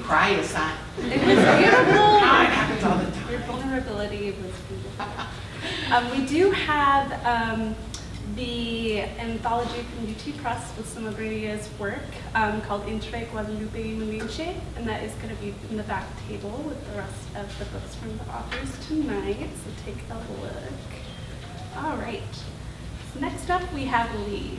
cry a sign. It was beautiful. Oh, it happens all the time. Your vulnerability was beautiful. We do have the anthology from UT Press with some of Maria's work called Entre Guadalupe y Malinche, and that is going to be in the back table with the rest of the books from the authors tonight, so take a look. All right, so next up we have Lee.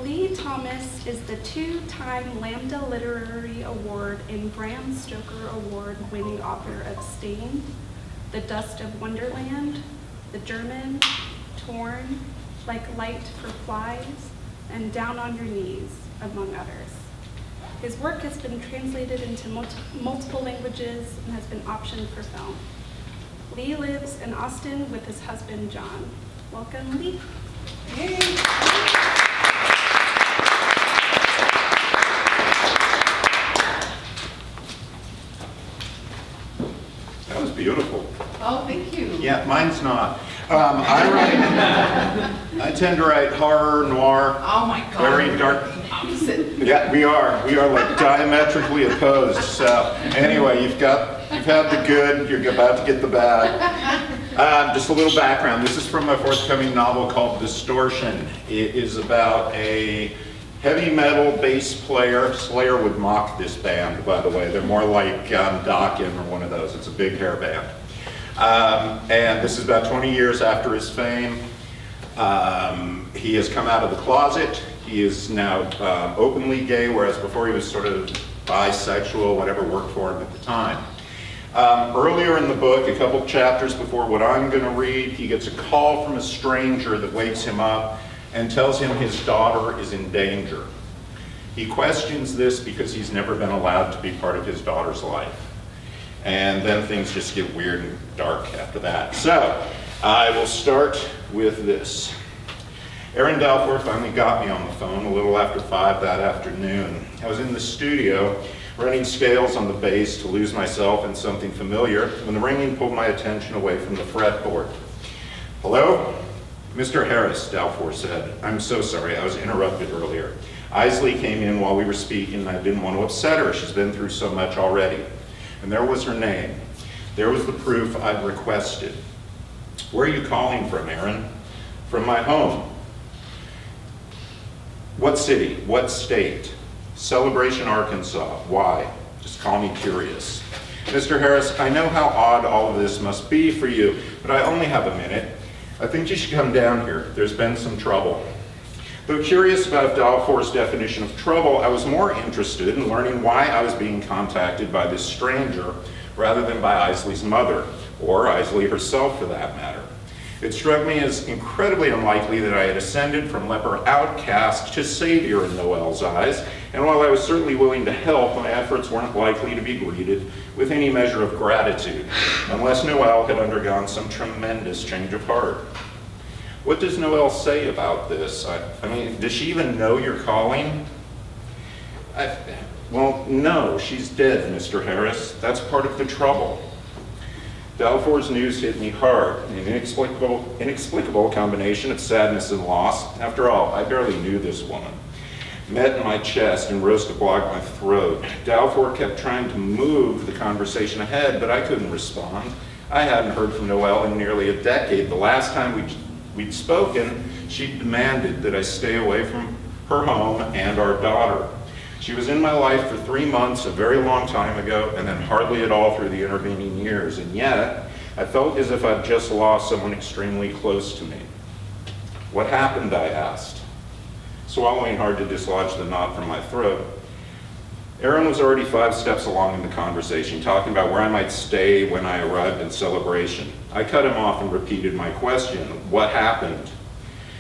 Lee Thomas is the two-time Lambda Literary Award and Bram Stoker Award-winning author of Stained, The Dust of Wonderland, The German, Torn, Like Light for Flies, and Down on Your Knees, among others. His work has been translated into multiple languages and has been optioned for film. Lee lives in Austin with his husband, John. Welcome, Lee. Yay. That was beautiful. Oh, thank you. Yeah, mine's not. I tend to write horror, noir, Oh my God. very dark. Opposite. Yeah, we are like diametrically opposed. So anyway, you've had the good, you're about to get the bad. Just a little background. This is from my forthcoming novel called Distortion. It is about a heavy metal bass player. Slayer would mock this band, by the way. They're more like Dokken or one of those. It's a big hair band. And this is about 20 years after his fame. He has come out of the closet. He is now openly gay, whereas before he was sort of bisexual, whatever worked for him at the time. Earlier in the book, a couple chapters before what I'm going to read, he gets a call from a stranger that wakes him up and tells him his daughter is in danger. He questions this because he's never been allowed to be part of his daughter's life. And then things just get weird and dark after that. So, I will start with this. Aaron Dalforth finally got me on the phone a little after 5 that afternoon. I was in the studio running scales on the bass to lose myself in something familiar when the ringing pulled my attention away from the fretboard. Hello? Mr. Harris, Dalforth said. I'm so sorry, I was interrupted earlier. Isley came in while we were speaking and I didn't want to upset her. She's been through so much already. And there was her name. There was the proof I'd requested. Where are you calling from, Aaron? From my home. What city? What state? Celebration, Arkansas. Why? Just call me curious. Mr. Harris, I know how odd all of this must be for you, but I only have a minute. I think you should come down here. There's been some trouble. Though curious about Dalforth's definition of trouble, I was more interested in learning why I was being contacted by this stranger rather than by Isley's mother, or Isley herself for that matter. It struck me as incredibly unlikely that I had ascended from leper outcast to savior in Noel's eyes, and while I was certainly willing to help, my efforts weren't likely to be greeted with any measure of gratitude, unless Noel had undergone some tremendous change of heart. What does Noel say about this? I mean, does she even know you're calling? Well, no, she's dead, Mr. Harris. That's part of the trouble. Dalforth's news hit me hard, an inexplicable combination of sadness and loss. After all, I barely knew this woman. Met in my chest and rose to block my throat. Dalforth kept trying to move the conversation ahead, but I couldn't respond. I hadn't heard from Noel in nearly a decade. The last time we'd spoken, she demanded that I stay away from her home and our daughter. She was in my life for 3 months, a very long time ago, and then hardly at all through the intervening years. And yet, I felt as if I'd just lost someone extremely close to me. What happened, I asked, swallowing hard to dislodge the knot from my throat. Aaron was already 5 steps along in the conversation, talking about where I might stay when I arrived in Celebration. I cut him off and repeated my question, what happened?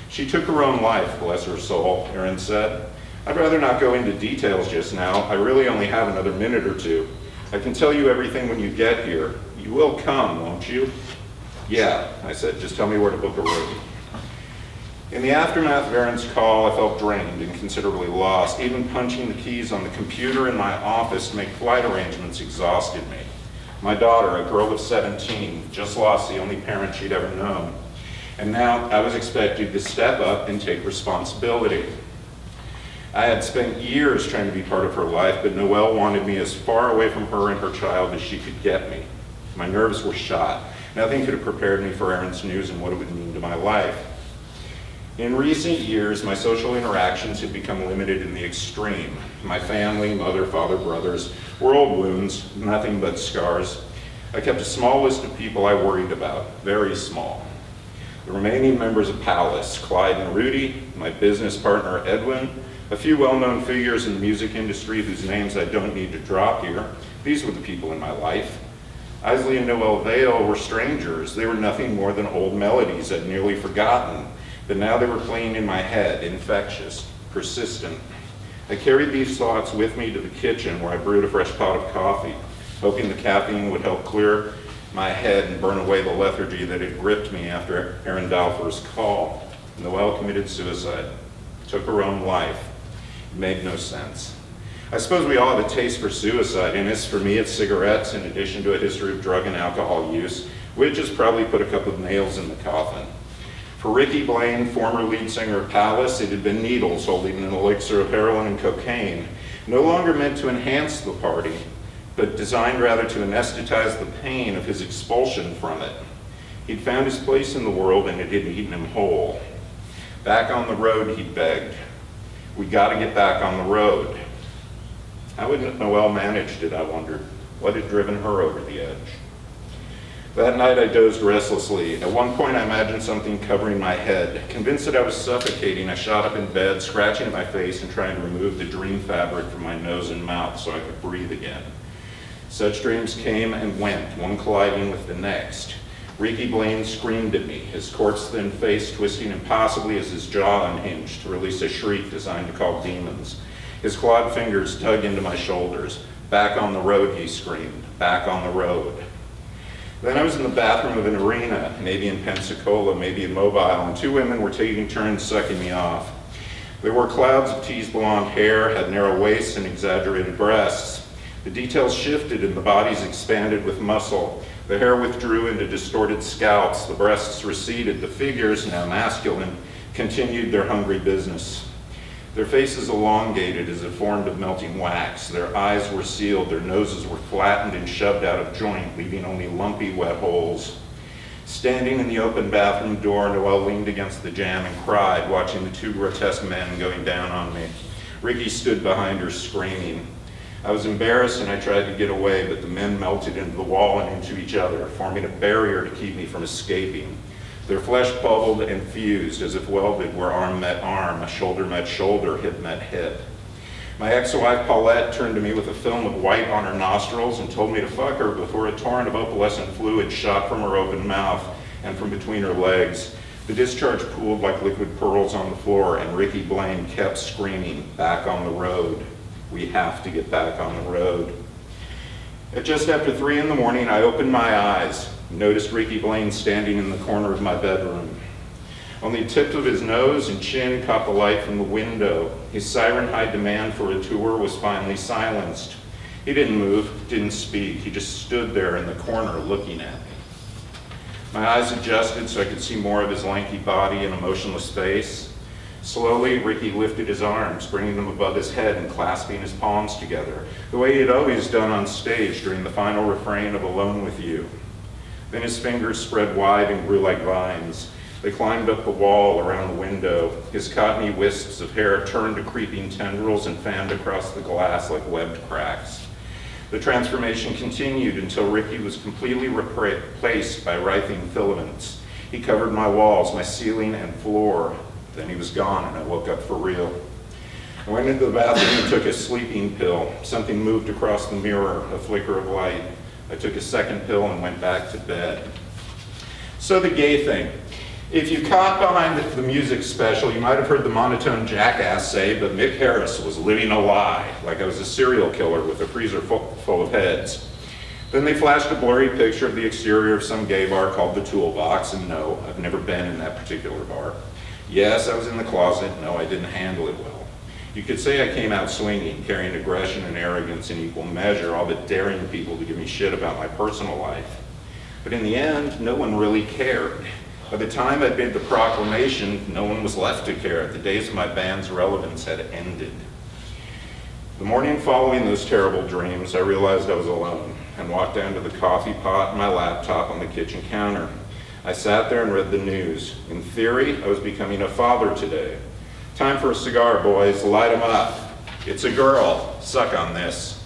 She took her own life, bless her soul, Aaron said. I'd rather not go into details just now. I really only have another minute or two. I can tell you everything when you get here. You will come, won't you? Yeah, I said, just tell me where to book a room. In the aftermath of Aaron's call, I felt drained and considerably lost. Even punching the keys on the computer in my office to make flight arrangements exhausted me. My daughter, a girl of 17, just lost the only parent she'd ever known. And now I was expected to step up and take responsibility. I had spent years trying to be part of her life, but Noelle wanted me as far away from her and her child as she could get me. My nerves were shot. Nothing could have prepared me for Erin's news and what it would mean to my life. In recent years, my social interactions had become limited in the extreme. My family, mother, father, brothers, were old wounds, nothing but scars. I kept a small list of people I worried about, very small. The remaining members of Palace, Clyde and Rudy, my business partner Edwin, a few well-known figures in the music industry whose names I don't need to drop here. These were the people in my life. Isley and Noelle Vale were strangers. They were nothing more than old melodies I'd nearly forgotten, but now they were playing in my head, infectious, persistent. I carried these thoughts with me to the kitchen where I brewed a fresh pot of coffee, hoping the caffeine would help clear my head and burn away the lethargy that had gripped me after Erin Balfour's call. Noelle committed suicide, took her own life. It made no sense. I suppose we all have a taste for suicide, and as for me, it's cigarettes in addition to a history of drug and alcohol use, which has probably put a couple of nails in the coffin. For Ricky Blaine, former lead singer of Palace, it had been needles holding an elixir of heroin and cocaine, no longer meant to enhance the party, but designed rather to anesthetize the pain of his expulsion from it. He'd found his place in the world and it had eaten him whole. Back on the road, he begged. We gotta get back on the road. How had Noelle managed it, I wondered? What had driven her over the edge? That night I dozed restlessly. At one point I imagined something covering my head. Convinced that I was suffocating, I shot up in bed, scratching at my face and trying to remove the dream fabric from my nose and mouth so I could breathe again. Such dreams came and went, one colliding with the next. Ricky Blaine screamed at me, his corpse-thin face twisting impossibly as his jaw unhinged to release a shriek designed to call demons. His clawed fingers dug into my shoulders. Back on the road, he screamed. Back on the road. Then I was in the bathroom of an arena, maybe in Pensacola, maybe in Mobile, and two women were taking turns sucking me off. They wore clouds of teased blonde hair, had narrow waists and exaggerated breasts. The details shifted and the bodies expanded with muscle. The hair withdrew into distorted scalps, the breasts receded, the figures, now masculine, continued their hungry business. Their faces elongated as if formed of melting wax. Their eyes were sealed, their noses were flattened and shoved out of joint, leaving only lumpy wet holes. Standing in the open bathroom door, Noelle leaned against the jamb and cried, watching the two grotesque men going down on me. Ricky stood behind her, screaming. I was embarrassed and I tried to get away, but the men melted into the wall and into each other, forming a barrier to keep me from escaping. Their flesh bubbled and fused as if welded where arm met arm, shoulder met shoulder, hip met hip. My ex-wife Paulette turned to me with a film of white on her nostrils and told me to fuck her before a torrent of opalescent fluid shot from her open mouth and from between her legs. The discharge pooled like liquid pearls on the floor, and Ricky Blaine kept screaming, back on the road. We have to get back on the road. At just after 3 in the morning, I opened my eyes, noticed Ricky Blaine standing in the corner of my bedroom. Only the tips of his nose and chin caught the light from the window. His siren-high demand for a tour was finally silenced. He didn't move, didn't speak. He just stood there in the corner looking at me. My eyes adjusted so I could see more of his lanky body and emotionless face. Slowly, Ricky lifted his arms, bringing them above his head and clasping his palms together, the way he had always done on stage during the final refrain of Alone with You. Then his fingers spread wide and grew like vines. They climbed up the wall around the window. His cottony wisps of hair turned to creeping tendrils and fanned across the glass like webbed cracks. The transformation continued until Ricky was completely replaced by writhing filaments. He covered my walls, my ceiling and floor. Then he was gone and I woke up for real. I went into the bathroom and took a sleeping pill. Something moved across the mirror, a flicker of light. I took a second pill and went back to bed. So the gay thing. If you caught behind the music special, you might have heard the monotone jackass say, but Mick Harris was living a lie, like I was a serial killer with a freezer full of heads. Then they flashed a blurry picture of the exterior of some gay bar called the Toolbox, and no, I've never been in that particular bar. Yes, I was in the closet. No, I didn't handle it well. You could say I came out swinging, carrying aggression and arrogance in equal measure, all but daring people to give me shit about my personal life. But in the end, no one really cared. By the time I'd made the proclamation, no one was left to care. The days of my band's relevance had ended. The morning following those terrible dreams, I realized I was alone and walked down to the coffee pot and my laptop on the kitchen counter. I sat there and read the news. In theory, I was becoming a father today. Time for a cigar, boys. Light 'em up. It's a girl. Suck on this.